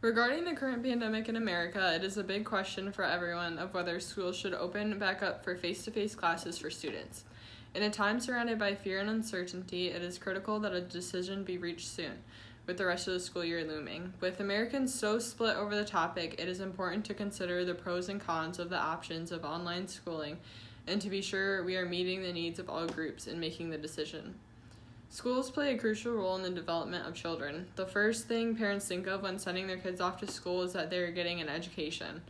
Regarding the current pandemic in America, it is a big question for everyone of whether schools should open back up for face-to-face classes for students. In a time surrounded by fear and uncertainty, it is critical that a decision be reached soon, with the rest of the school year looming. With Americans so split over the topic, it is important to consider the pros and cons of the options of online schooling and to be sure we are meeting the needs of all groups in making the decision. Schools play a crucial role in the development of children. The first thing parents think of when sending their kids off to school is that they are getting an education.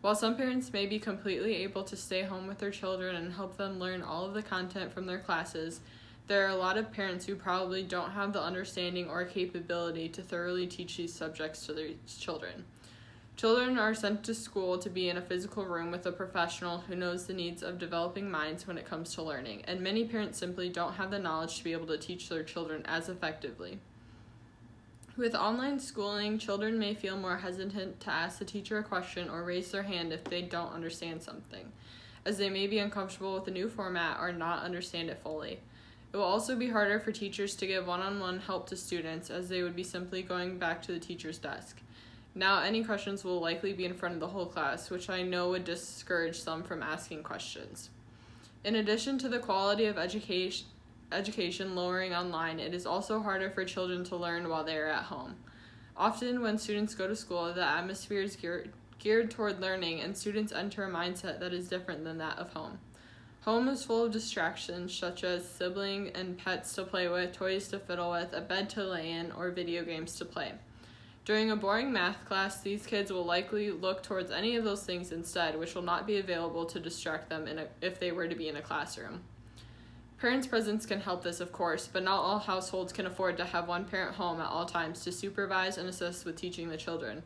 While some parents may be completely able to stay home with their children and help them learn all of the content from their classes, there are a lot of parents who probably don't have the understanding or capability to thoroughly teach these subjects to their children. Children are sent to school to be in a physical room with a professional who knows the needs of developing minds when it comes to learning, and many parents simply don't have the knowledge to be able to teach their children as effectively. With online schooling, children may feel more hesitant to ask the teacher a question or raise their hand if they don't understand something, as they may be uncomfortable with the new format or not understand it fully. It will also be harder for teachers to give one-on-one help to students, as they would be simply going back to the teacher's desk. Now, any questions will likely be in front of the whole class, which I know would discourage some from asking questions. In addition to the quality of education lowering online, it is also harder for children to learn while they are at home. Often, when students go to school, the atmosphere is geared toward learning, and students enter a mindset that is different than that of home. Home is full of distractions, such as siblings and pets to play with, toys to fiddle with, a bed to lay in, or video games to play. During a boring math class, these kids will likely look towards any of those things instead, which will not be available to distract them if they were to be in a classroom. Parents' presence can help this, of course, but not all households can afford to have one parent home at all times to supervise and assist with teaching the children.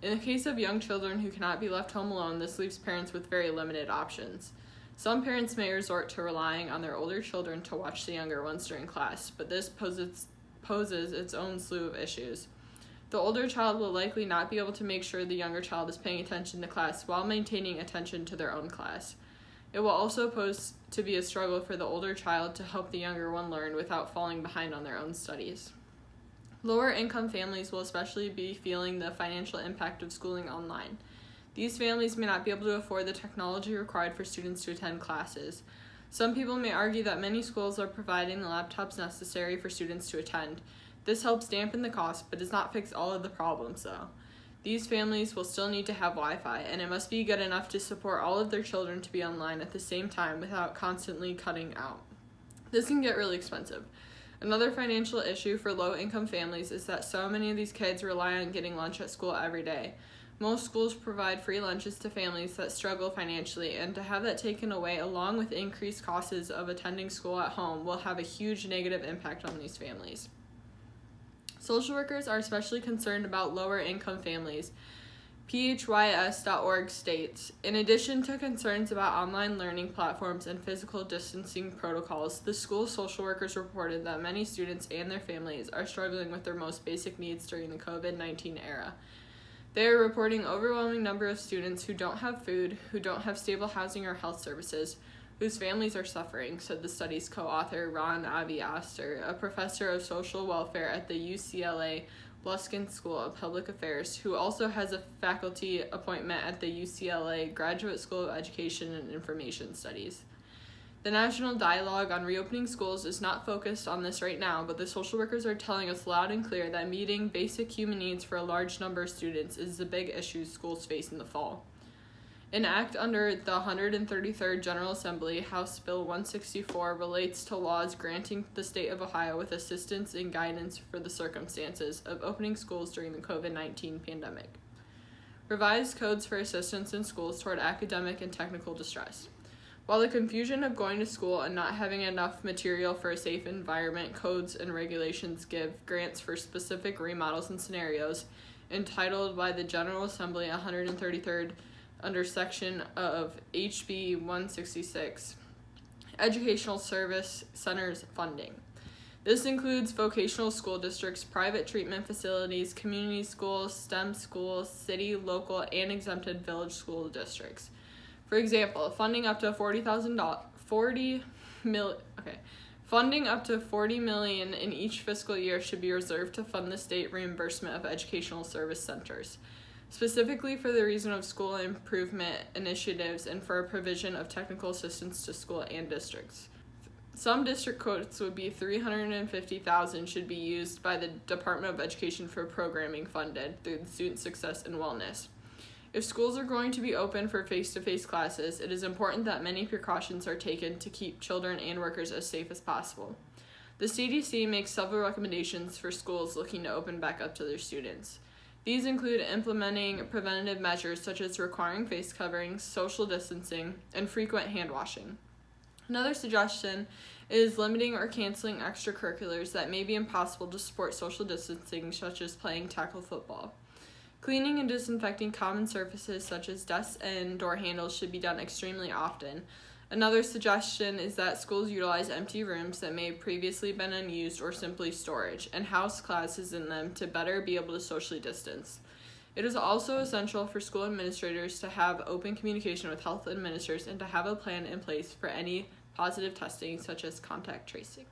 In the case of young children who cannot be left home alone, this leaves parents with very limited options. Some parents may resort to relying on their older children to watch the younger ones during class, but this poses its own slew of issues. The older child will likely not be able to make sure the younger child is paying attention to class while maintaining attention to their own class. It will also pose to be a struggle for the older child to help the younger one learn without falling behind on their own studies. Lower income families will especially be feeling the financial impact of schooling online. These families may not be able to afford the technology required for students to attend classes. Some people may argue that many schools are providing the laptops necessary for students to attend. This helps dampen the cost, but does not fix all of the problems, though. These families will still need to have Wi-Fi, and it must be good enough to support all of their children to be online at the same time without constantly cutting out. This can get really expensive. Another financial issue for low-income families is that so many of these kids rely on getting lunch at school every day. Most schools provide free lunches to families that struggle financially, and to have that taken away along with increased costs of attending school at home will have a huge negative impact on these families. Social workers are especially concerned about lower income families. PHYS.org states, in addition to concerns about online learning platforms and physical distancing protocols, the school social workers reported that many students and their families are struggling with their most basic needs during the COVID-19 era. They are reporting overwhelming number of students who don't have food, who don't have stable housing or health services, whose families are suffering, said the study's co-author Ron Avi Oster, a professor of social welfare at the UCLA Luskin School of Public Affairs, who also has a faculty appointment at the UCLA Graduate School of Education and Information Studies. The national dialogue on reopening schools is not focused on this right now, but the social workers are telling us loud and clear that meeting basic human needs for a large number of students is the big issue schools face in the fall. An act under the 133rd General Assembly, House Bill 164, relates to laws granting the state of Ohio with assistance and guidance for the circumstances of opening schools during the COVID-19 pandemic. Revised codes for assistance in schools toward academic and technical distress. While the confusion of going to school and not having enough material for a safe environment, codes and regulations give grants for specific remodels and scenarios, entitled by the General Assembly 133rd under section of HB 166, Educational Service Centers funding. This includes vocational school districts, private treatment facilities, community schools, STEM schools, city, local, and exempted village school districts. For example, funding up to Funding up to $40 million in each fiscal year should be reserved to fund the state reimbursement of educational service centers, specifically for the reason of school improvement initiatives and for a provision of technical assistance to school and districts. Some district quotes would be $350,000 should be used by the Department of Education for programming funded through Student Success and Wellness. If schools are going to be open for face-to-face classes, it is important that many precautions are taken to keep children and workers as safe as possible. The CDC makes several recommendations for schools looking to open back up to their students. These include implementing preventative measures such as requiring face coverings, social distancing, and frequent hand washing. Another suggestion is limiting or canceling extracurriculars that may be impossible to support social distancing, such as playing tackle football. Cleaning and disinfecting common surfaces such as desks and door handles should be done extremely often. Another suggestion is that schools utilize empty rooms that may have previously been unused or simply storage, and house classes in them to better be able to socially distance. It is also essential for school administrators to have open communication with health administrators and to have a plan in place for any positive testing, such as contact tracing.